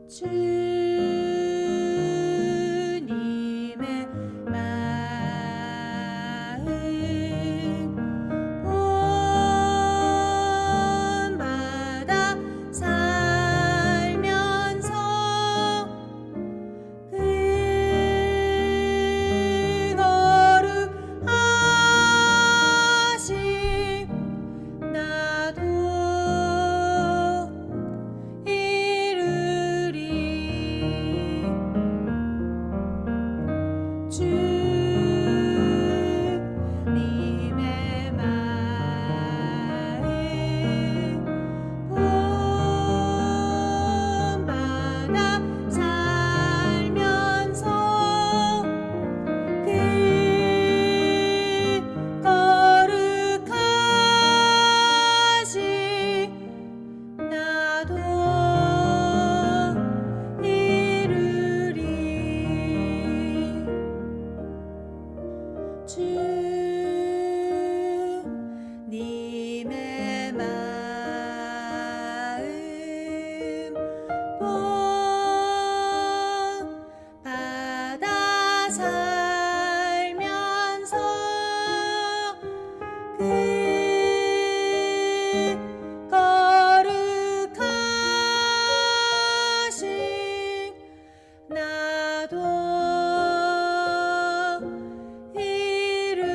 주님의 마음 본받아 살면서 그 거룩하심 나도 이루리. 주님의 마음 본받아 살면서 그 거룩하심 나도 이루리. 주님의 마음 본받아 살면서 그 거룩하심 나도 이루리.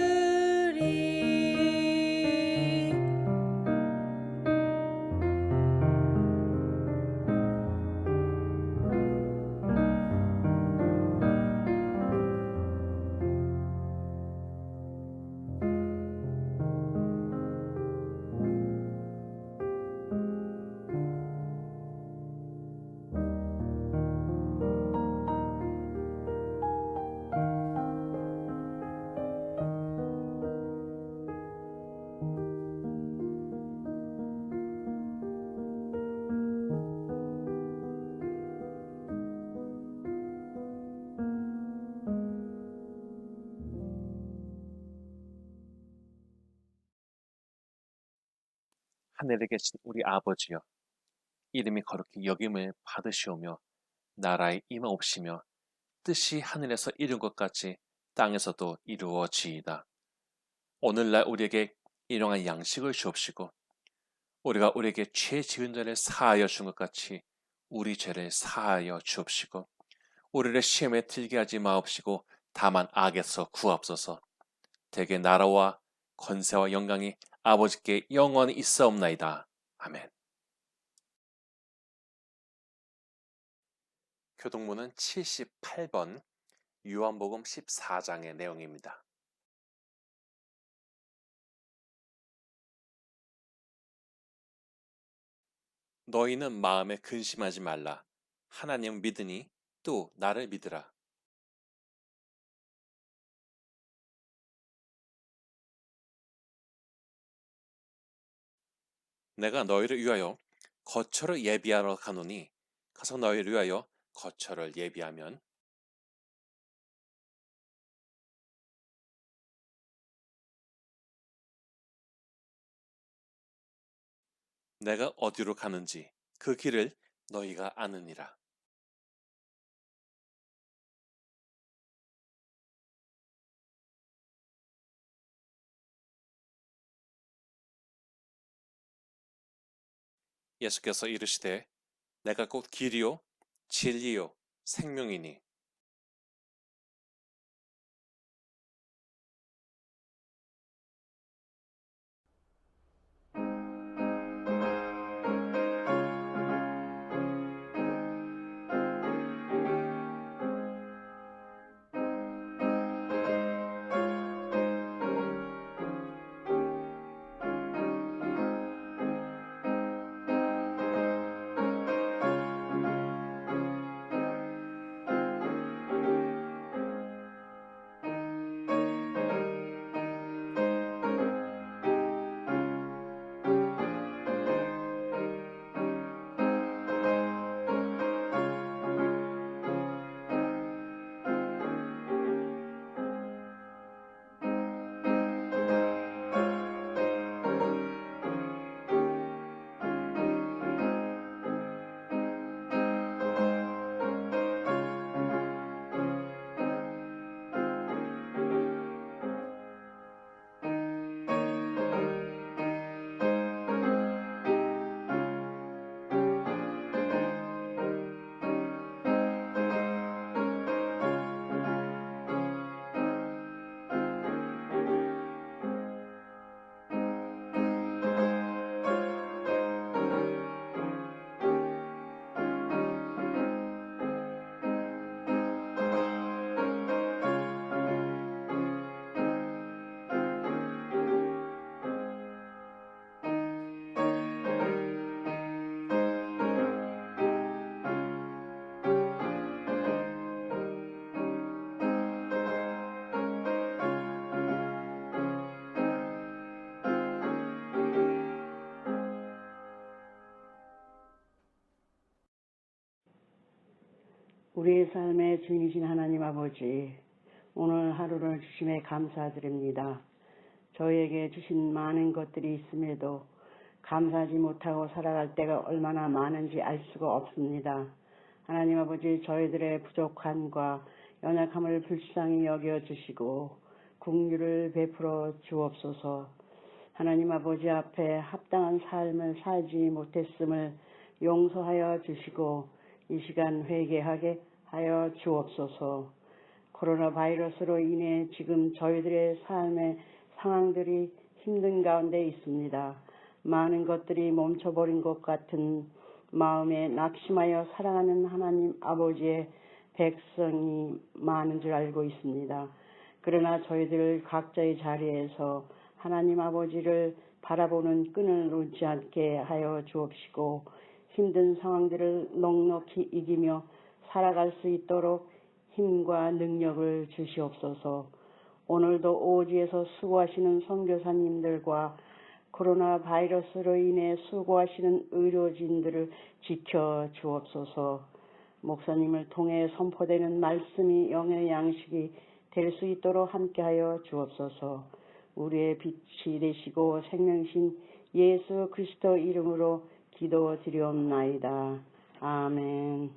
하늘에 계신 우리 아버지여, 이름이 거룩히 여김을 받으시오며 나라의 임하옵시며 뜻이 하늘에서 이룬 것 같이 땅에서도 이루어지이다. 오늘날 우리에게 일용할 양식을 주옵시고 우리가 우리에게 죄 지은 자를 사하여 준 것 같이 우리 죄를 사하여 주옵시고 우리를 시험에 들게 하지 마옵시고 다만 악에서 구하옵소서. 대개 나라와 권세와 영광이 아버지께 영원히 있사옵나이다. 아멘. 교동문은 78번 요한복음 14장의 내용입니다. 너희는 마음에 근심하지 말라. 하나님 믿으니 또 나를 믿으라. 내가 너희를 위하여 거처를 예비하러 가노니 가서 너희를 위하여 거처를 예비하면 내가 어디로 가는지 그 길을 너희가 아느니라. 예수께서 이르시되 내가 곧 길이요 진리요 생명이니 우리의 삶의 주인이신 하나님 아버지, 오늘 하루를 주심에 감사드립니다. 저희에게 주신 많은 것들이 있음에도 감사하지 못하고 살아갈 때가 얼마나 많은지 알 수가 없습니다. 하나님 아버지, 저희들의 부족함과 연약함을 불쌍히 여겨주시고 긍휼을 베풀어 주옵소서. 하나님 아버지 앞에 합당한 삶을 살지 못했음을 용서하여 주시고 이 시간 회개하게 하여 주옵소서. 코로나 바이러스로 인해 지금 저희들의 삶의 상황들이 힘든 가운데 있습니다. 많은 것들이 멈춰버린 것 같은 마음에 낙심하여 살아가는 하나님 아버지의 백성이 많은 줄 알고 있습니다. 그러나 저희들 각자의 자리에서 하나님 아버지를 바라보는 끈을 놓지 않게 하여 주옵시고 힘든 상황들을 넉넉히 이기며 살아갈 수 있도록 힘과 능력을 주시옵소서. 오늘도 오지에서 수고하시는 선교사님들과 코로나 바이러스로 인해 수고하시는 의료진들을 지켜 주옵소서. 목사님을 통해 선포되는 말씀이 영의 양식이 될 수 있도록 함께하여 주옵소서. 우리의 빛이 되시고 생명신 예수 그리스도 이름으로 기도드리옵나이다. 아멘.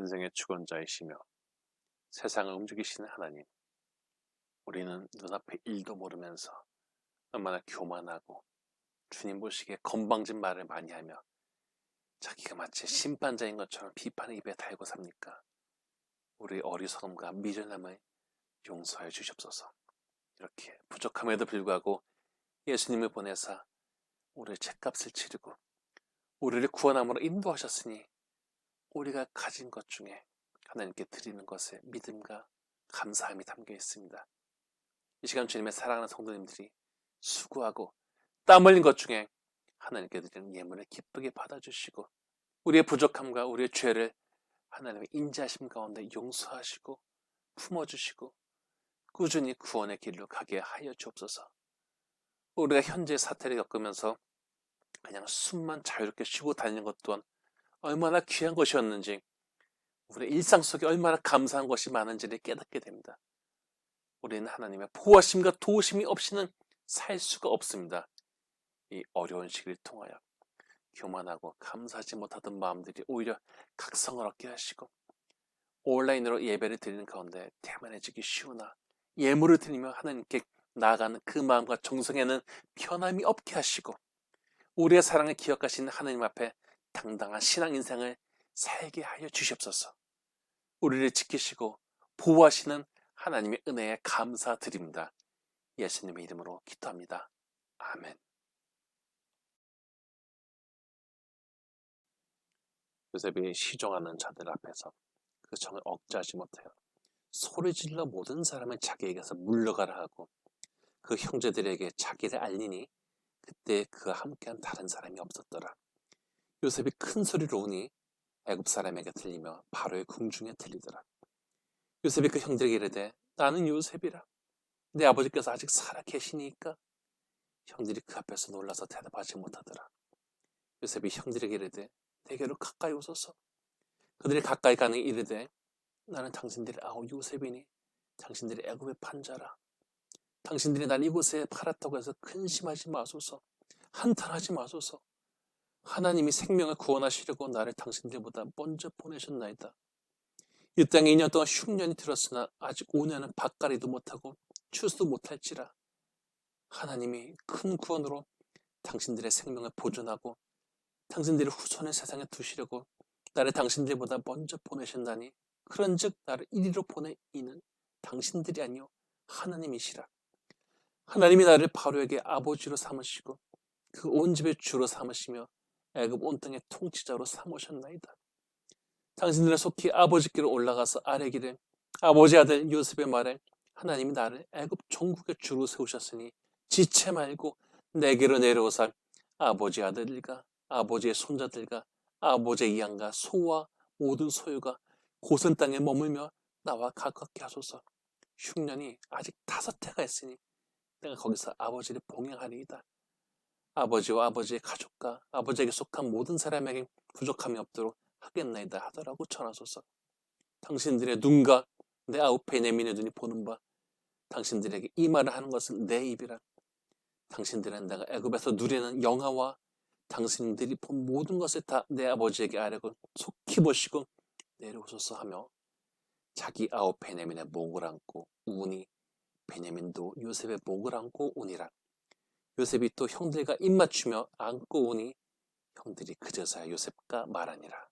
인생의 주권자이시며 세상을 움직이시는 하나님, 우리는 눈앞의 일도 모르면서 얼마나 교만하고 주님 보시기에 건방진 말을 많이 하며 자기가 마치 심판자인 것처럼 비판의 입에 달고 삽니까? 우리의 어리석음과 미련함을 용서해 주시옵소서. 이렇게 부족함에도 불구하고 예수님을 보내사 우리의 죄값을 치르고 우리를 구원함으로 인도하셨으니 우리가 가진 것 중에 하나님께 드리는 것에 믿음과 감사함이 담겨 있습니다. 이 시간 주님의 사랑하는 성도님들이 수고하고 땀 흘린 것 중에 하나님께 드리는 예물을 기쁘게 받아주시고 우리의 부족함과 우리의 죄를 하나님의 인자하심 가운데 용서하시고 품어주시고 꾸준히 구원의 길로 가게 하여 주옵소서. 우리가 현재 사태를 겪으면서 그냥 숨만 자유롭게 쉬고 다니는 것 또한 얼마나 귀한 것이었는지, 우리의 일상 속에 얼마나 감사한 것이 많은지를 깨닫게 됩니다. 우리는 하나님의 보호하심과 도우심이 없이는 살 수가 없습니다. 이 어려운 시기를 통하여 교만하고 감사하지 못하던 마음들이 오히려 각성을 얻게 하시고 온라인으로 예배를 드리는 가운데 태만해지기 쉬우나 예물을 드리며 하나님께 나아가는 그 마음과 정성에는 편함이 없게 하시고 우리의 사랑을 기억하시는 하나님 앞에 당당한 신앙 인생을 살게 하여 주시옵소서. 우리를 지키시고 보호하시는 하나님의 은혜에 감사드립니다. 예수님의 이름으로 기도합니다. 아멘. 요셉이 시종하는 자들 앞에서 그 정을 억제하지 못해요. 소리질러 모든 사람을 자기에게서 물러가라 하고 그 형제들에게 자기를 알리니 그때 그와 함께한 다른 사람이 없었더라. 요셉이 큰 소리로 우니 애굽 사람에게 들리며 바로의 궁중에 들리더라. 요셉이 그 형들에게 이르되 나는 요셉이라. 내 아버지께서 아직 살아 계시니까? 형들이 그 앞에서 놀라서 대답하지 못하더라. 요셉이 형들에게 이르되 내게로 가까이 오소서. 그들이 가까이 가니 이르되 나는 당신들의 아우 요셉이니 당신들이 애굽의 판자라. 당신들이 날 이곳에 팔았다고 해서 근심하지 마소서. 한탄하지 마소서. 하나님이 생명을 구원하시려고 나를 당신들보다 먼저 보내셨나이다. 이 땅에 2년 동안 흉년이 들었으나 아직 5년은 밭가리도 못하고 추수도 못할지라. 하나님이 큰 구원으로 당신들의 생명을 보존하고 당신들의 후손을 세상에 두시려고 나를 당신들보다 먼저 보내셨나니 그런즉 나를 이리로 보내 이는 당신들이 아니요 하나님이시라. 하나님이 나를 바로에게 아버지로 삼으시고 그 온 집의 주로 삼으시며 애굽 온 땅의 통치자로 삼으셨나이다. 당신들은 속히 아버지께로 올라가서 아뢰기를 아버지 아들 요셉의 말에 하나님이 나를 애굽 종국의 주로 세우셨으니 지체 말고 내게로 내려오사 아버지 아들과 아버지의 손자들과 아버지의 양과 소와 모든 소유가 고센 땅에 머물며 나와 가깝게 하소서. 흉년이 아직 5해가 있으니 내가 거기서 아버지를 봉양하리이다. 아버지와 아버지의 가족과 아버지에게 속한 모든 사람에게 부족함이 없도록 하겠나이다 하더라고 전하소서. 당신들의 눈과 내 아우 베냐민의 눈이 보는 바 당신들에게 이 말을 하는 것은 내 입이라. 당신들은 내가 애굽에서 누리는 영화와 당신들이 본 모든 것을 다 내 아버지에게 아뢰고 속히 보시고 내려오소서 하며 자기 아우 베냐민의 목을 안고 우니 베냐민도 요셉의 목을 안고 우니라. 요셉이 또 형들과 입맞추며 안고 우니 형들이 그제서야 요셉과 말하니라.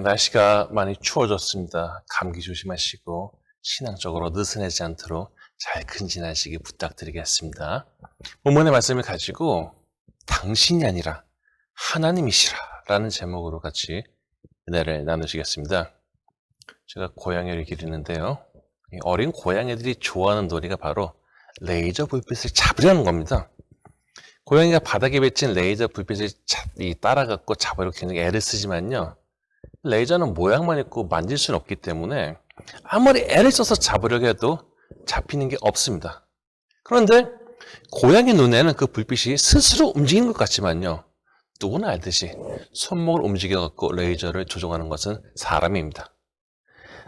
날씨가 많이 추워졌습니다. 감기 조심하시고 신앙적으로 느슨해지지 않도록 잘 근신하시기 부탁드리겠습니다. 본문의 말씀을 가지고 당신이 아니라 하나님이시라 라는 제목으로 같이 은혜를 나누시겠습니다. 제가 고양이를 기르는데요. 어린 고양이들이 좋아하는 놀이가 바로 레이저 불빛을 잡으려는 겁니다. 고양이가 바닥에 비친 레이저 불빛을 따라갖고 잡으려고 굉장히 애를 쓰지만요. 레이저는 모양만 있고 만질 수는 없기 때문에 아무리 애를 써서 잡으려고 해도 잡히는 게 없습니다. 그런데 고양이 눈에는 그 불빛이 스스로 움직이는 것 같지만요. 누구나 알듯이 손목을 움직여갖고 레이저를 조종하는 것은 사람입니다.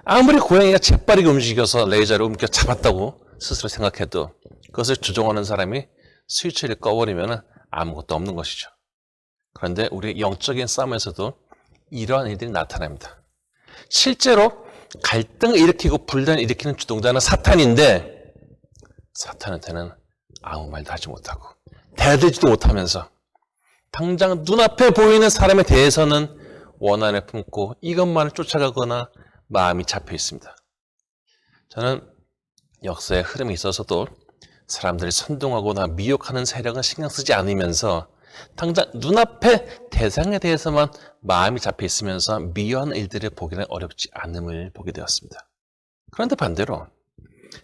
아무리 고양이가 재빠르게 움직여서 레이저를 움켜 잡았다고 스스로 생각해도 그것을 조종하는 사람이 스위치를 꺼버리면 아무것도 없는 것이죠. 그런데 우리 영적인 싸움에서도 이러한 일들이 나타납니다. 실제로 갈등을 일으키고 분란을 일으키는 주동자는 사탄인데 사탄한테는 아무 말도 하지 못하고 대들지도 못하면서 당장 눈앞에 보이는 사람에 대해서는 원한을 품고 이것만을 쫓아가거나 마음이 잡혀 있습니다. 저는 역사의 흐름이 있어서도 사람들이 선동하거나 미혹하는 세력은 신경 쓰지 않으면서 당장 눈앞의 대상에 대해서만 마음이 잡혀 있으면서 미워하는 일들을 보기는 어렵지 않음을 보게 되었습니다. 그런데 반대로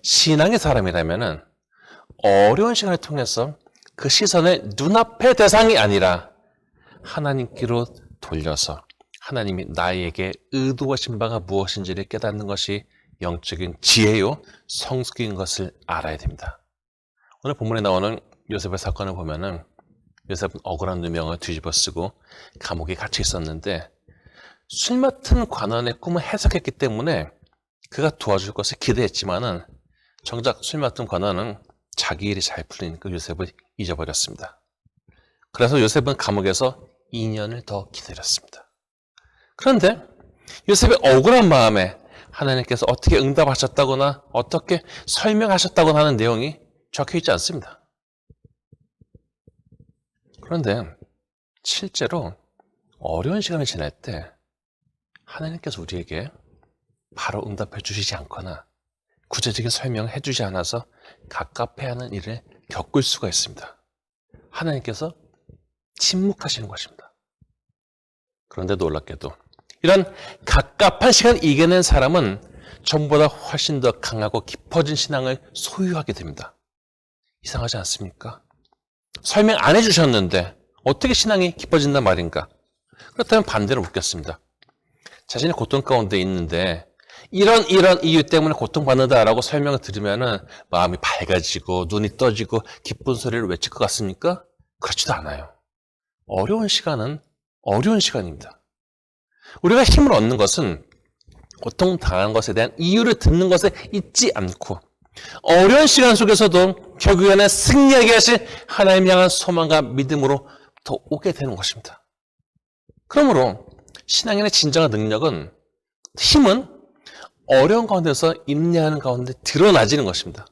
신앙의 사람이라면 어려운 시간을 통해서 그 시선을 눈앞의 대상이 아니라 하나님께로 돌려서 하나님이 나에게 의도하신 바가 무엇인지를 깨닫는 것이 영적인 지혜요 성숙인 것을 알아야 됩니다. 오늘 본문에 나오는 요셉의 사건을 보면은 요셉은 억울한 누명을 뒤집어 쓰고 감옥에 갇혀 있었는데 술 맡은 관원의 꿈을 해석했기 때문에 그가 도와줄 것을 기대했지만은 정작 술 맡은 관원은 자기 일이 잘 풀리니까 요셉을 잊어버렸습니다. 그래서 요셉은 감옥에서 2년을 더 기다렸습니다. 그런데 요셉의 억울한 마음에 하나님께서 어떻게 응답하셨다거나 어떻게 설명하셨다거나 하는 내용이 적혀있지 않습니다. 그런데 실제로 어려운 시간을 지날 때 하나님께서 우리에게 바로 응답해 주시지 않거나 구체적인 설명을 해주지 않아서 갑갑해하는 일을 겪을 수가 있습니다. 하나님께서 침묵하시는 것입니다. 그런데 놀랍게도 이런 갑갑한 시간을 이겨낸 사람은 전보다 훨씬 더 강하고 깊어진 신앙을 소유하게 됩니다. 이상하지 않습니까? 설명 안 해주셨는데 어떻게 신앙이 깊어진단 말인가? 그렇다면 반대로 묻겠습니다. 자신의 고통 가운데 있는데 이런 이유 때문에 고통받는다라고 설명을 들으면 마음이 밝아지고 눈이 떠지고 기쁜 소리를 외칠 것 같습니까? 그렇지도 않아요. 어려운 시간은 어려운 시간입니다. 우리가 힘을 얻는 것은 고통당한 것에 대한 이유를 듣는 것에 있지 않고 어려운 시간 속에서도 결국에는 승리하게 하실 하나님 향한 소망과 믿음으로 더 오게 되는 것입니다. 그러므로 신앙인의 진정한 능력은 힘은 어려운 가운데서 인내하는 가운데 드러나지는 것입니다.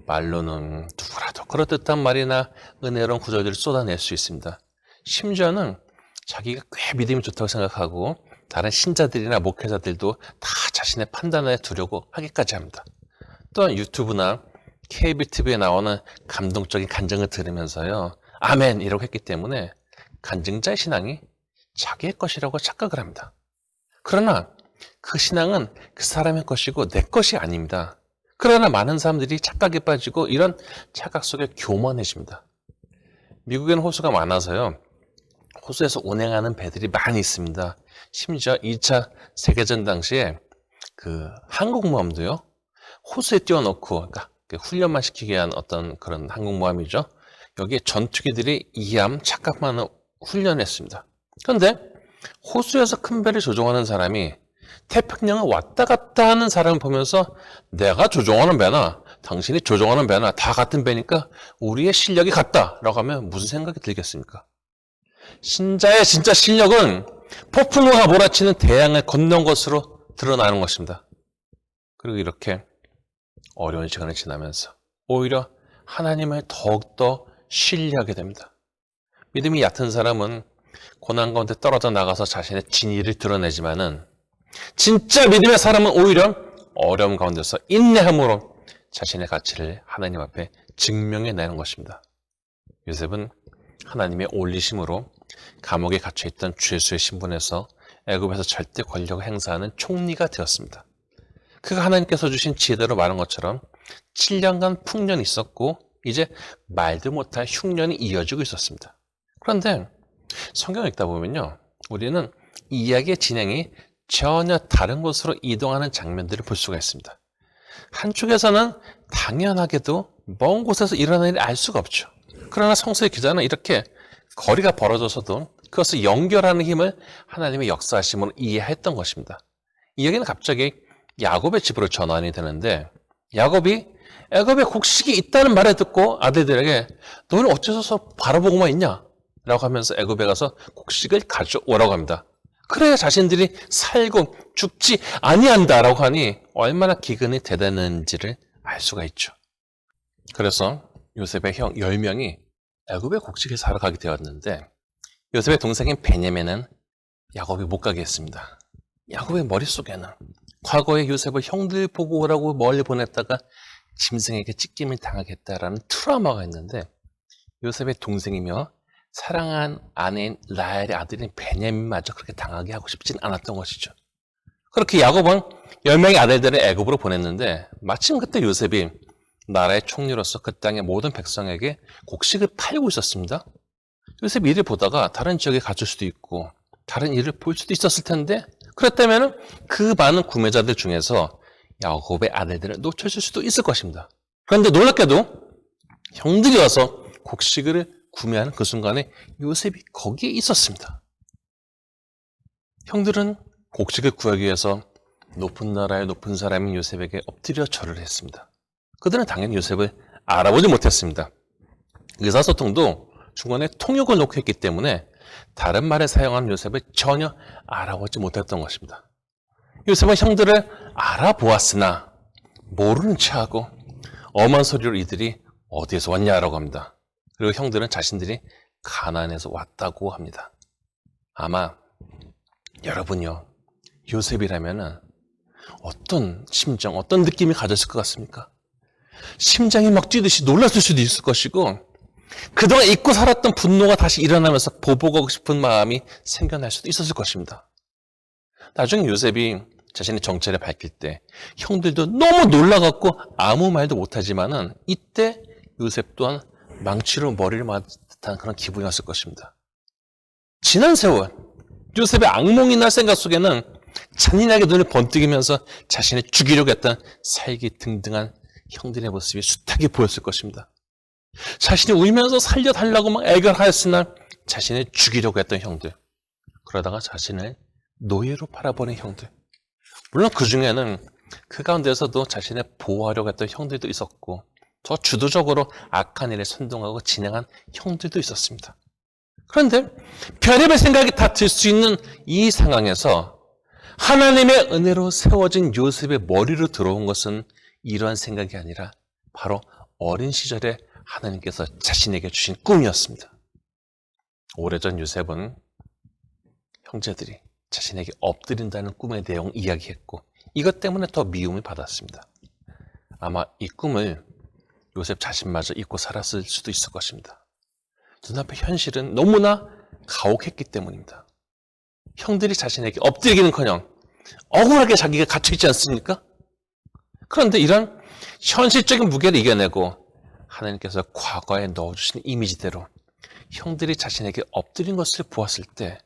말로는 누구라도 그럴듯한 말이나 은혜로운 구절들을 쏟아낼 수 있습니다. 심지어는 자기가 꽤 믿음이 좋다고 생각하고 다른 신자들이나 목회자들도 다 자신의 판단에 두려고 하기까지 합니다. 또한 유튜브나 케이블 TV에 나오는 감동적인 간증을 들으면서요. 아멘! 이라고 했기 때문에 간증자의 신앙이 자기의 것이라고 착각을 합니다. 그러나 그 신앙은 그 사람의 것이고 내 것이 아닙니다. 그러나 많은 사람들이 착각에 빠지고 이런 착각 속에 교만해집니다. 미국에는 호수가 많아서요. 호수에서 운행하는 배들이 많이 있습니다. 심지어 2차 세계전 당시에 그 항공모함도요. 호수에 띄워놓고 그러니까 훈련만 시키게 한 어떤 그런 항공모함이죠. 여기에 전투기들이 이함 착각만 훈련을 했습니다. 그런데 호수에서 큰 배를 조종하는 사람이 태평양을 왔다 갔다 하는 사람을 보면서 내가 조종하는 배나 당신이 조종하는 배나 다 같은 배니까 우리의 실력이 같다라고 하면 무슨 생각이 들겠습니까? 신자의 진짜 실력은 폭풍우가 몰아치는 대양을 건넌 것으로 드러나는 것입니다. 그리고 이렇게 어려운 시간을 지나면서 오히려 하나님을 더욱더 신뢰하게 됩니다. 믿음이 얕은 사람은 고난 가운데 떨어져 나가서 자신의 진리를 드러내지만은 진짜 믿음의 사람은 오히려 어려움 가운데서 인내함으로 자신의 가치를 하나님 앞에 증명해내는 것입니다. 요셉은 하나님의 올리심으로 감옥에 갇혀있던 죄수의 신분에서 애굽에서 절대 권력을 행사하는 총리가 되었습니다. 그가 하나님께서 주신 지혜대로 말한 것처럼 7년간 풍년이 있었고 이제 말도 못할 흉년이 이어지고 있었습니다. 그런데 성경을 읽다 보면요, 우리는 이 이야기의 진행이 전혀 다른 곳으로 이동하는 장면들을 볼 수가 있습니다. 한쪽에서는 당연하게도 먼 곳에서 일어나는 일을 알 수가 없죠. 그러나 성서의 기자는 이렇게 거리가 벌어져서도 그것을 연결하는 힘을 하나님의 역사하심으로 이해했던 것입니다. 이 얘기는 갑자기 야곱의 집으로 전환이 되는데, 야곱이 애굽에 곡식이 있다는 말을 듣고 아들들에게 너는 어째서 바라보고만 있냐? 라고 하면서 애굽에 가서 곡식을 가져오라고 합니다. 그래야 자신들이 살고 죽지 아니한다라고 하니 얼마나 기근이 대단한지를 알 수가 있죠. 그래서 요셉의 형 10명이 애굽에 곡식을 사러 가게 되었는데, 요셉의 동생인 베냐민은 야곱이 못 가게 했습니다. 야곱의 머릿속에는 과거에 요셉을 형들 보고 오라고 멀리 보냈다가 짐승에게 찢김을 당하겠다라는 트라우마가 있는데, 요셉의 동생이며 사랑한 아내인 라헬의 아들인 베냐민마저 그렇게 당하게 하고 싶진 않았던 것이죠. 그렇게 야곱은 10명의 아들들을 애굽으로 보냈는데, 마침 그때 요셉이 나라의 총리로서 그 땅의 모든 백성에게 곡식을 팔고 있었습니다. 요셉이 이를 보다가 다른 지역에 가줄 수도 있고 다른 일을 볼 수도 있었을 텐데, 그랬다면 그 많은 구매자들 중에서 야곱의 아들들을 놓쳤을 수도 있을 것입니다. 그런데 놀랍게도 형들이 와서 곡식을 구매하는 그 순간에 요셉이 거기에 있었습니다. 형들은 곡식을 구하기 위해서 높은 나라의 높은 사람인 요셉에게 엎드려 절을 했습니다. 그들은 당연히 요셉을 알아보지 못했습니다. 의사소통도 중간에 통역을 놓고 했기 때문에 다른 말을 사용하는 요셉을 전혀 알아보지 못했던 것입니다. 요셉은 형들을 알아보았으나 모르는 체하고 엄한 소리로 이들이 어디에서 왔냐라고 합니다. 그리고 형들은 자신들이 가나안에서 왔다고 합니다. 아마 여러분요, 요셉이라면 어떤 심정, 어떤 느낌이 가졌을 것 같습니까? 심장이 막 뛰듯이 놀랐을 수도 있을 것이고, 그동안 잊고 살았던 분노가 다시 일어나면서 보복하고 싶은 마음이 생겨날 수도 있었을 것입니다. 나중에 요셉이 자신의 정체를 밝힐 때 형들도 너무 놀라갖고 아무 말도 못하지만은, 이때 요셉 또한 망치로 머리를 맞은 듯한 그런 기분이었을 것입니다. 지난 세월 요셉의 악몽이 날 생각 속에는 잔인하게 눈을 번뜩이면서 자신을 죽이려고 했던 살기등등한 형들의 모습이 숱하게 보였을 것입니다. 자신이 울면서 살려달라고 막 애걸하였으나 자신을 죽이려고 했던 형들, 그러다가 자신을 노예로 팔아버린 형들, 물론 그 중에는 그 가운데서도 자신을 보호하려고 했던 형들도 있었고, 더 주도적으로 악한 일에 선동하고 진행한 형들도 있었습니다. 그런데 별의별 생각이 다 들 수 있는 이 상황에서 하나님의 은혜로 세워진 요셉의 머리로 들어온 것은 이러한 생각이 아니라 바로 어린 시절에 하나님께서 자신에게 주신 꿈이었습니다. 오래전 요셉은 형제들이 자신에게 엎드린다는 꿈의 내용을 이야기했고, 이것 때문에 더 미움을 받았습니다. 아마 이 꿈을 요셉 자신마저 잊고 살았을 수도 있을 것입니다. 눈앞의 현실은 너무나 가혹했기 때문입니다. 형들이 자신에게 엎드리기는커녕 억울하게 자기가 갇혀있지 않습니까? 그런데 이런 현실적인 무게를 이겨내고 하나님께서 과거에 넣어주신 이미지대로 형들이 자신에게 엎드린 것을 보았을 때,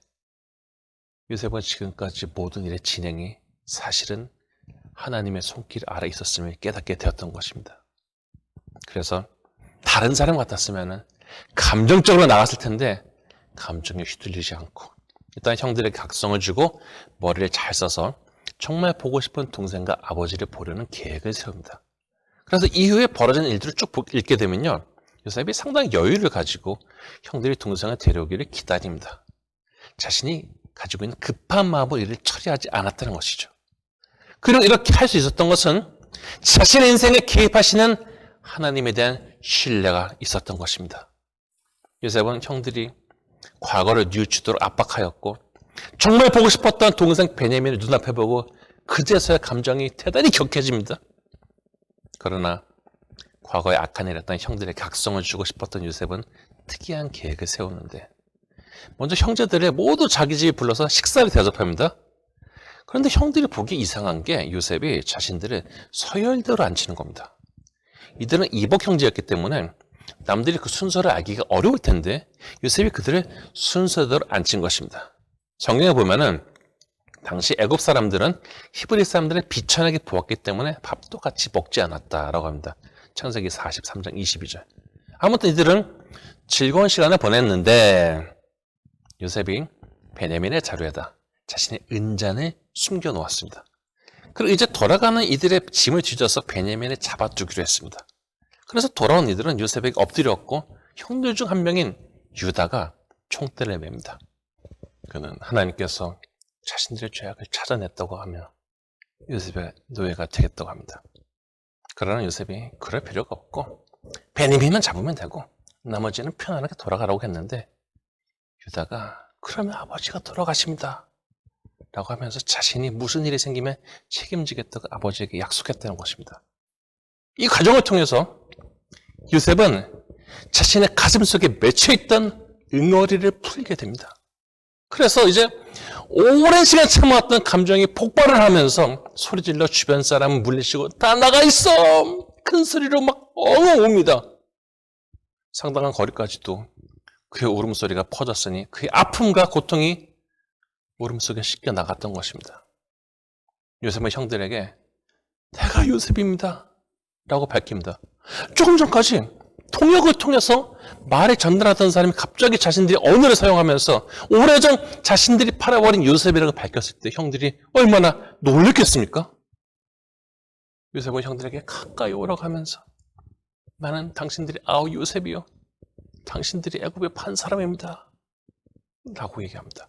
요셉은 지금까지 모든 일의 진행이 사실은 하나님의 손길 아래 있었음을 깨닫게 되었던 것입니다. 그래서 다른 사람 같았으면 감정적으로 나갔을 텐데 감정에 휘둘리지 않고 일단 형들에게 각성을 주고 머리를 잘 써서 정말 보고 싶은 동생과 아버지를 보려는 계획을 세웁니다. 그래서 이후에 벌어진 일들을 쭉 읽게 되면요, 요셉이 상당히 여유를 가지고 형들이 동생을 데려오기를 기다립니다. 자신이 가지고 있는 급한 마음으로 일을 처리하지 않았다는 것이죠. 그리고 이렇게 할 수 있었던 것은 자신의 인생에 개입하시는 하나님에 대한 신뢰가 있었던 것입니다. 요셉은 형들이 과거를 뉘우치도록 압박하였고 정말 보고 싶었던 동생 베냐민을 눈앞에 보고 그제서야 감정이 대단히 격해집니다. 그러나 과거에 악한 일을 했던 형들의 각성을 주고 싶었던 요셉은 특이한 계획을 세우는데 먼저 형제들의 모두 자기 집에 불러서 식사를 대접합니다. 그런데 형들이 보기 이상한 게 요셉이 자신들을 서열대로 앉히는 겁니다. 이들은 이복 형제였기 때문에 남들이 그 순서를 알기가 어려울 텐데 요셉이 그들을 순서대로 앉힌 것입니다. 성경에 보면은 당시 애굽 사람들은 히브리 사람들을 비천하게 보았기 때문에 밥도 같이 먹지 않았다라고 합니다. 창세기 43장 22절. 아무튼 이들은 즐거운 시간을 보냈는데 요셉이 베냐민의 자루에다 자신의 은잔을 숨겨 놓았습니다. 그리고 이제 돌아가는 이들의 짐을 뒤져서 베냐민을 잡아두기로 했습니다. 그래서 돌아온 이들은 요셉에게 엎드렸고 형들 중 한 명인 유다가 총대를 맵니다. 그는 하나님께서 자신들의 죄악을 찾아냈다고 하며 요셉의 노예가 되겠다고 합니다. 그러나 요셉이 그럴 필요가 없고 베냐민만 잡으면 되고 나머지는 편안하게 돌아가라고 했는데 유다가 그러면 아버지가 돌아가십니다 라고 하면서 자신이 무슨 일이 생기면 책임지겠다고 아버지에게 약속했다는 것입니다. 이 과정을 통해서 요셉은 자신의 가슴속에 맺혀있던 응어리를 풀게 됩니다. 그래서 이제 오랜 시간 참아왔던 감정이 폭발을 하면서 소리질러 주변 사람을 물리치고 다 나가 있어! 큰 소리로 막 엉엉 웁니다. 상당한 거리까지도 그의 울음소리가 퍼졌으니 그의 아픔과 고통이 울음속에 씻겨 나갔던 것입니다. 요셉은 형들에게 내가 요셉입니다 라고 밝힙니다. 조금 전까지 통역을 통해서 말을 전달하던 사람이 갑자기 자신들이 언어를 사용하면서 오래전 자신들이 팔아버린 요셉이라고 밝혔을 때 형들이 얼마나 놀랬겠습니까? 요셉은 형들에게 가까이 오라고 하면서 나는 당신들이 요셉이요 당신들이 애굽에 판 사람입니다 라고 얘기합니다.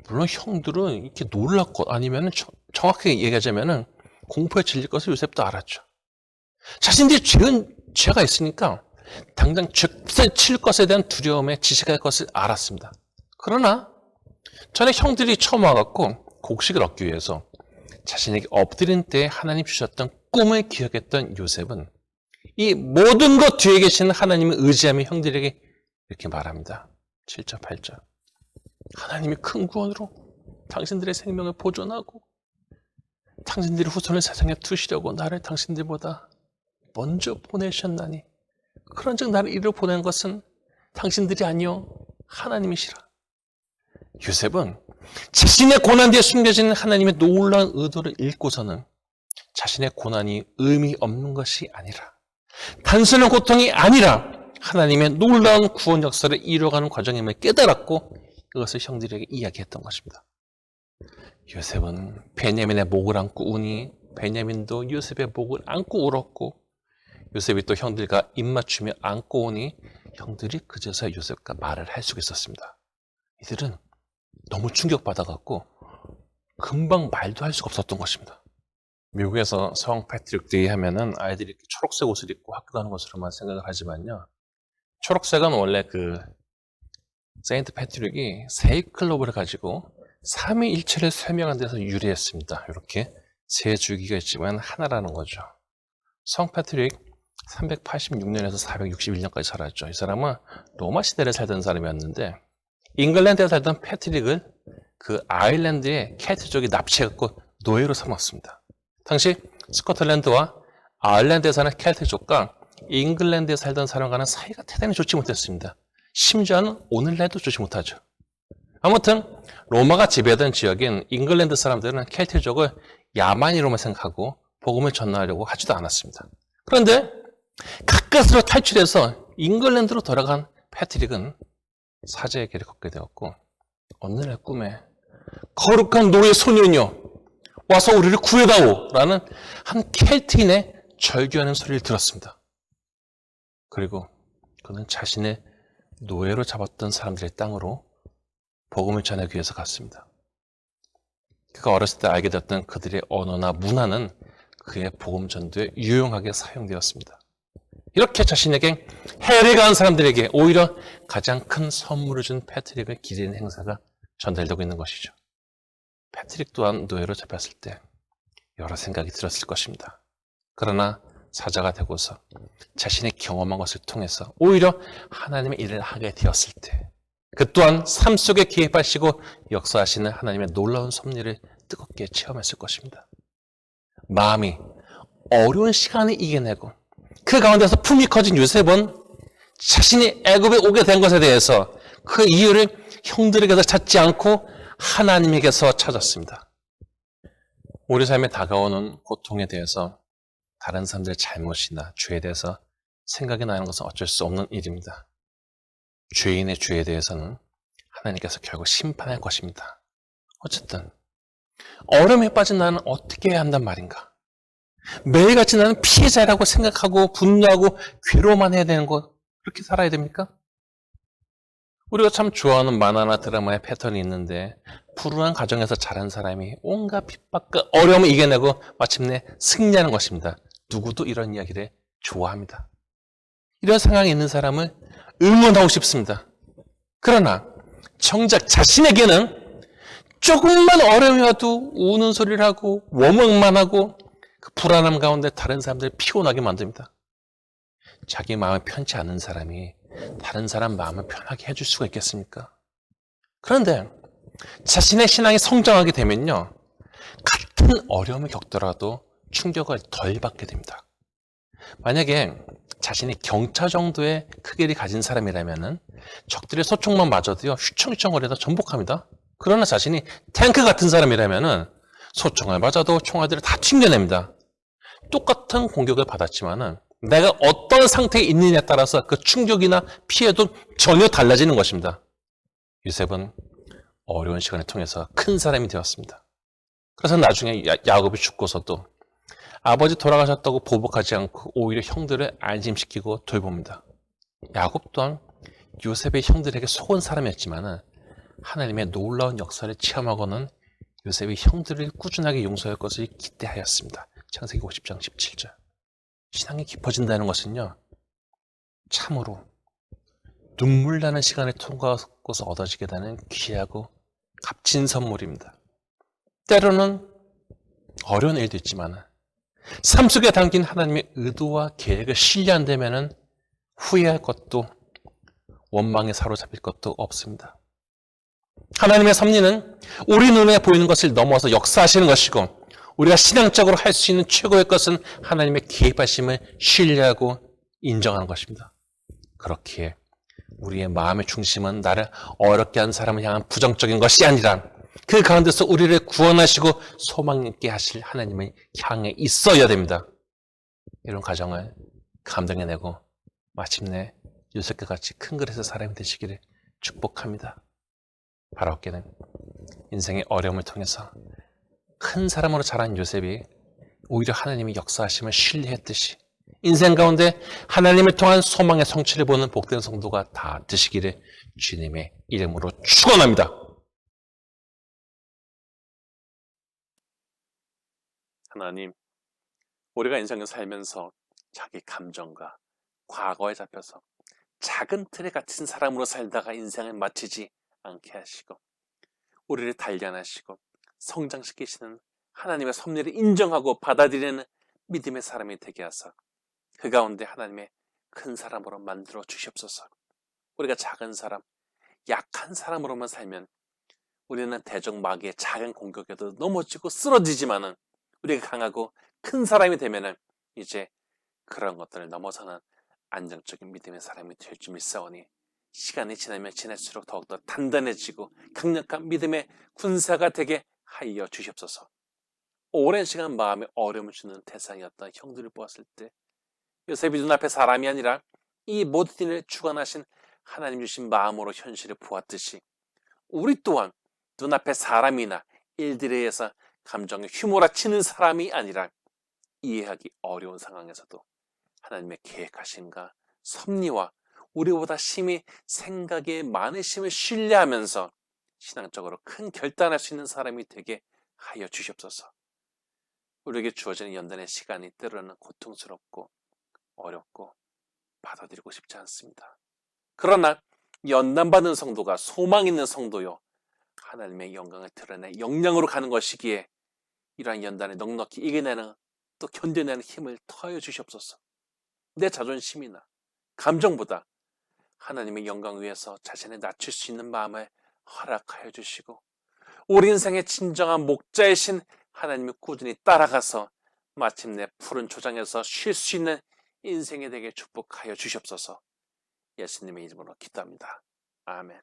물론 형들은 이렇게 놀랐고 아니면 정확하게 얘기하자면 공포에 질릴 것을 요셉도 알았죠. 자신들이 죄가 있으니까 당장 죄를 칠 것에 대한 두려움에 지식할 것을 알았습니다. 그러나 전에 형들이 처음 와갖고 곡식을 얻기 위해서 자신에게 엎드린 때에 하나님 주셨던 꿈을 기억했던 요셉은 이 모든 것 뒤에 계신 하나님을 의지하며 형들에게 이렇게 말합니다. 7절 8절 하나님이 큰 구원으로 당신들의 생명을 보존하고 당신들의 후손을 세상에 두시려고 나를 당신들보다 먼저 보내셨나니 그런즉 나를 이리로 보낸 것은 당신들이 아니요 하나님이시라. 요셉은 자신의 고난 뒤에 숨겨진 하나님의 놀라운 의도를 읽고서는 자신의 고난이 의미 없는 것이 아니라 단순한 고통이 아니라 하나님의 놀라운 구원 역사를 이루어가는 과정임을 깨달았고 그것을 형들에게 이야기했던 것입니다. 요셉은 베냐민의 목을 안고 우니 베냐민도 요셉의 목을 안고 울었고 요셉이 또 형들과 입맞추며 안고 오니 형들이 그제서야 요셉과 말을 할 수가 있었습니다. 이들은 너무 충격받아갖고 금방 말도 할 수가 없었던 것입니다. 미국에서 성 패트릭 데이 하면은 아이들이 이렇게 초록색 옷을 입고 학교 가는 것으로만 생각을 하지만요. 초록색은 원래 그 세인트 패트릭이 세 클럽을 가지고 삼위일체를 설명한 데서 유래했습니다. 이렇게 세 줄기가 있지만 하나라는 거죠. 성 패트릭 386년에서 461년까지 살았죠. 이 사람은 로마 시대를 살던 사람이었는데 잉글랜드에 살던 패트릭을 그 아일랜드의 켈트족이 납치해갖고 노예로 삼았습니다. 당시 스코틀랜드와 아일랜드에 사는 켈트족과 잉글랜드에 살던 사람과는 사이가 대단히 좋지 못했습니다. 심지어는 오늘날도 좋지 못하죠. 아무튼 로마가 지배하던 지역인 잉글랜드 사람들은 켈트족을 야만이로만 생각하고 복음을 전하려고 하지도 않았습니다. 그런데 가까스로 탈출해서 잉글랜드로 돌아간 패트릭은 사제의 길을 걷게 되었고 어느 날 꿈에 거룩한 노예 소년이여 와서 우리를 구해다오 라는 한 켈트인의 절규하는 소리를 들었습니다. 그리고 그는 자신의 노예로 잡았던 사람들의 땅으로 복음을 전하기 위해서 갔습니다. 그가 어렸을 때 알게 되었던 그들의 언어나 문화는 그의 복음 전도에 유용하게 사용되었습니다. 이렇게 자신에게 해를 가한 사람들에게 오히려 가장 큰 선물을 준 패트릭을 기리는 행사가 전달되고 있는 것이죠. 패트릭 또한 노예로 잡혔을 때 여러 생각이 들었을 것입니다. 그러나 사자가 되고서 자신의 경험한 것을 통해서 오히려 하나님의 일을 하게 되었을 때 그 또한 삶 속에 개입하시고 역사하시는 하나님의 놀라운 섭리를 뜨겁게 체험했을 것입니다. 마음이 어려운 시간을 이겨내고 그 가운데서 품이 커진 요셉은 자신이 애굽에 오게 된 것에 대해서 그 이유를 형들에게서 찾지 않고 하나님에게서 찾았습니다. 우리 삶에 다가오는 고통에 대해서 다른 사람들의 잘못이나 죄에 대해서 생각이 나는 것은 어쩔 수 없는 일입니다. 죄인의 죄에 대해서는 하나님께서 결국 심판할 것입니다. 어쨌든 어려움에 빠진 나는 어떻게 해야 한단 말인가? 매일같이 나는 피해자라고 생각하고 분노하고 괴로워만 해야 되는 거 그렇게 살아야 됩니까? 우리가 참 좋아하는 만화나 드라마의 패턴이 있는데 불운한 가정에서 자란 사람이 온갖 핍박과 어려움을 이겨내고 마침내 승리하는 것입니다. 누구도 이런 이야기를 좋아합니다. 이런 상황에 있는 사람을 응원하고 싶습니다. 그러나 정작 자신에게는 조금만 어려움이 와도 우는 소리를 하고 워멍만 하고 그 불안함 가운데 다른 사람들을 피곤하게 만듭니다. 자기 마음이 편치 않은 사람이 다른 사람 마음을 편하게 해줄 수가 있겠습니까? 그런데 자신의 신앙이 성장하게 되면요, 같은 어려움을 겪더라도 충격을 덜 받게 됩니다. 만약에 자신이 경차 정도의 크기를 가진 사람이라면 적들의 소총만 맞아도요 휘청휘청거려서 전복합니다. 그러나 자신이 탱크 같은 사람이라면 소총을 맞아도 총알들을 다 튕겨냅니다. 똑같은 공격을 받았지만 내가 어떤 상태에 있느냐에 따라서 그 충격이나 피해도 전혀 달라지는 것입니다. 요셉은 어려운 시간을 통해서 큰 사람이 되었습니다. 그래서 나중에 야곱이 죽고서도 아버지 돌아가셨다고 보복하지 않고 오히려 형들을 안심시키고 돌봅니다. 야곱 또한 요셉의 형들에게 속은 사람이었지만 하나님의 놀라운 역사를 체험하고는 요셉의 형들을 꾸준하게 용서할 것을 기대하였습니다. 창세기 50장 17절. 신앙이 깊어진다는 것은요, 참으로 눈물 나는 시간을 통과하고서 얻어지게 되는 귀하고 값진 선물입니다. 때로는 어려운 일도 있지만 삶 속에 담긴 하나님의 의도와 계획을 신뢰한다면 후회할 것도 원망에 사로잡힐 것도 없습니다. 하나님의 섭리는 우리 눈에 보이는 것을 넘어서 역사하시는 것이고 우리가 신앙적으로 할 수 있는 최고의 것은 하나님의 개입하심을 신뢰하고 인정하는 것입니다. 그렇기에 우리의 마음의 중심은 나를 어렵게 한 사람을 향한 부정적인 것이 아니라 그 가운데서 우리를 구원하시고 소망 있게 하실 하나님을 향해 있어야 됩니다. 이런 가정을 감당해내고 마침내 요셉과 같이 큰 그릇의 사람이 되시기를 축복합니다. 바라옵게는 인생의 어려움을 통해서 큰 사람으로 자란 요셉이 오히려 하나님의 역사하심을 신뢰했듯이 인생 가운데 하나님을 통한 소망의 성취를 보는 복된 성도가 다 되시기를 주님의 이름으로 축원합니다. 하나님, 우리가 인생을 살면서 자기 감정과 과거에 잡혀서 작은 틀에 갇힌 사람으로 살다가 인생을 마치지 않게 하시고 우리를 단련하시고 성장시키시는 하나님의 섭리를 인정하고 받아들이는 믿음의 사람이 되게 하사 그 가운데 하나님의 큰 사람으로 만들어 주시옵소서. 우리가 작은 사람, 약한 사람으로만 살면 우리는 대적 마귀의 작은 공격에도 넘어지고 쓰러지지만은 우리가 강하고 큰 사람이 되면은 이제 그런 것들을 넘어서는 안정적인 믿음의 사람이 될 줄 믿사오니 시간이 지나면 지날수록 더욱더 단단해지고 강력한 믿음의 군사가 되게 하여 주시옵소서. 오랜 시간 마음에 어려움을 주는 대상이었던 형들을 보았을 때 요셉이 눈앞에 사람이 아니라 이 모든 일을 주관하신 하나님 주신 마음으로 현실을 보았듯이 우리 또한 눈앞에 사람이나 일들에 의해서 감정에 휘몰아치는 사람이 아니라 이해하기 어려운 상황에서도 하나님의 계획하심과 섭리와 우리보다 심히 생각에 많으심을 신뢰하면서 신앙적으로 큰 결단할 수 있는 사람이 되게 하여 주시옵소서. 우리에게 주어지는 연단의 시간이 때로는 고통스럽고 어렵고 받아들이고 싶지 않습니다. 그러나 연단받은 성도가 소망 있는 성도요, 하나님의 영광을 드러내 역량으로 가는 것이기에 이러한 연단을 넉넉히 이겨내는, 또 견뎌내는 힘을 더하여 주시옵소서. 내 자존심이나 감정보다 하나님의 영광 위해서 자신을 낮출 수 있는 마음을 허락하여 주시고, 우리 인생의 진정한 목자이신 하나님을 꾸준히 따라가서 마침내 푸른 초장에서 쉴 수 있는 인생이 되게 축복하여 주시옵소서. 예수님의 이름으로 기도합니다. 아멘.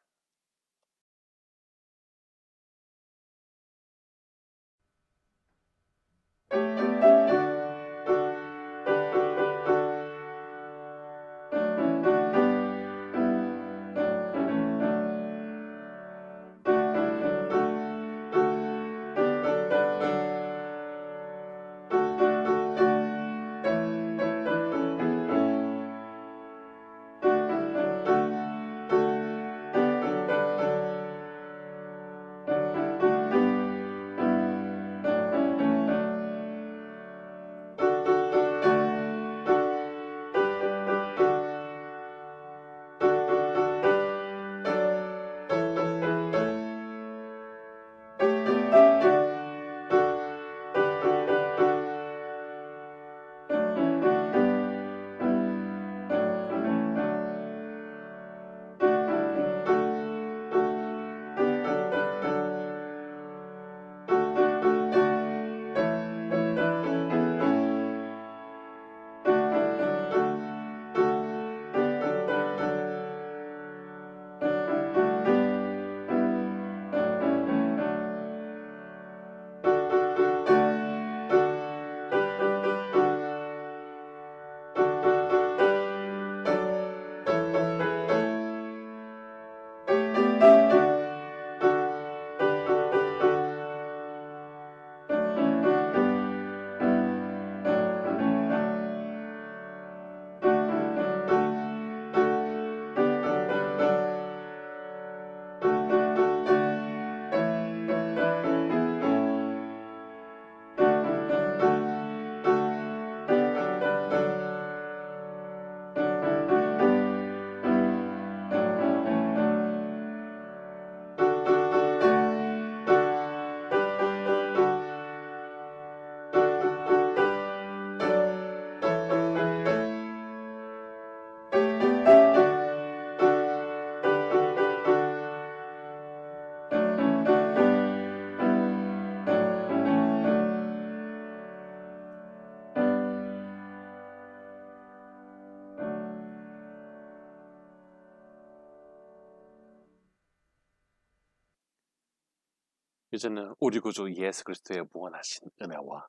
이제는 우리 구주 예수 그리스도의 무한하신 은혜와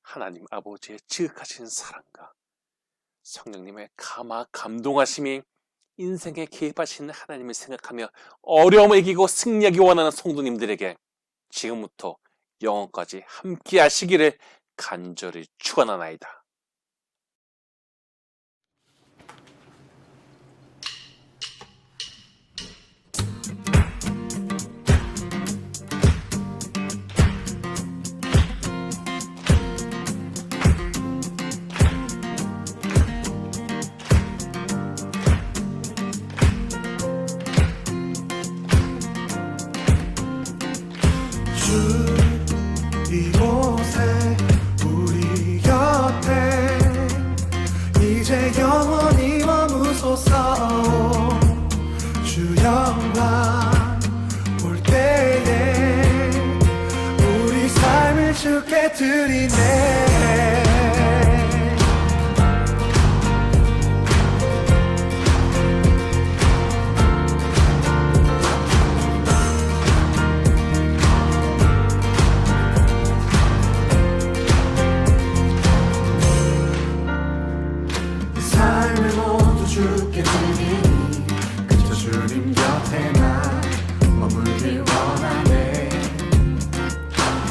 하나님 아버지의 지극하신 사랑과 성령님의 감동하심이 인생에 개입하시는 하나님을 생각하며 어려움을 이기고 승리하기 원하는 성도님들에게 지금부터 영원까지 함께 하시기를 간절히 축원하나이다. 이곳에 우리 곁에 이제 영원히 머무소서. 주 영광 올 때에 우리 삶을 주께 드리네. 주께 드리니 그저 주님 곁에만 머물길 원하네.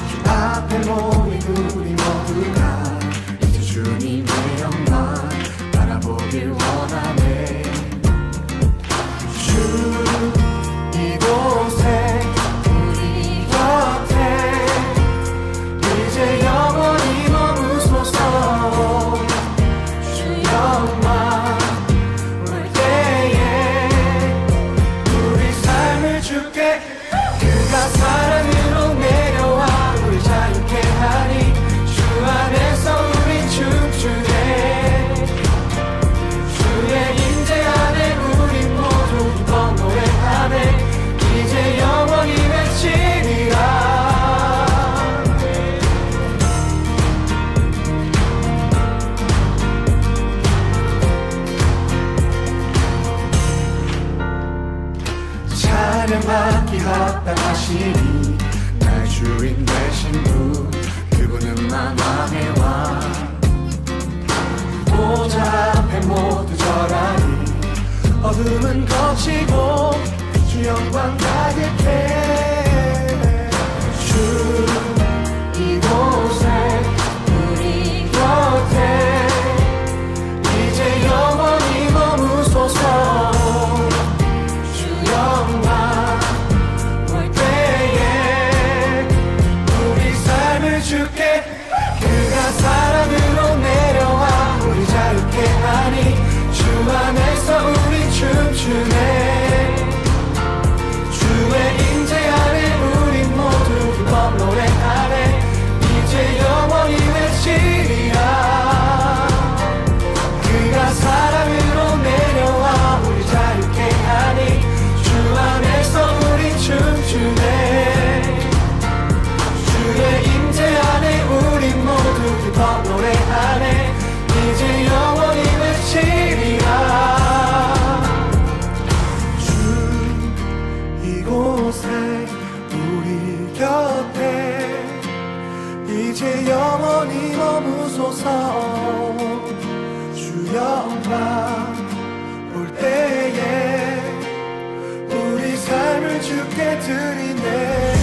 주 앞에 모인 우리 모두가 이제 주님의 영광 바라보길 원하네. 주 이곳에 우리 곁에 이제 영원히 머무소서. 주 영광 하시니 나의 주인 되신 분 그분은 만왕의 왕 보좌 앞에 모두 절하니 어둠은 거치고 주 영광 가득해 주 이곳에 우리 곁에 이제 영원히 머무소서 주 영광 볼 때에 우리 삶을 주께 그가 사랑으로 내려와 우리 자유케 하니 주 안에서 우리 춤추네 주의 임재 안에 우리 모두 기뻐 노래하네 이제 영원히 외치리라 그가 사랑으로 내려와 우리 자유케 하니 주 안에서 우리 춤추네 주의 임재 안에 우리 모두 기뻐 노래하네 이제 영원히 외치리라 주 이곳에 우리 곁에 이제 영원히 머무소서 주 영광 볼 때에 우리 삶을 주께 드리네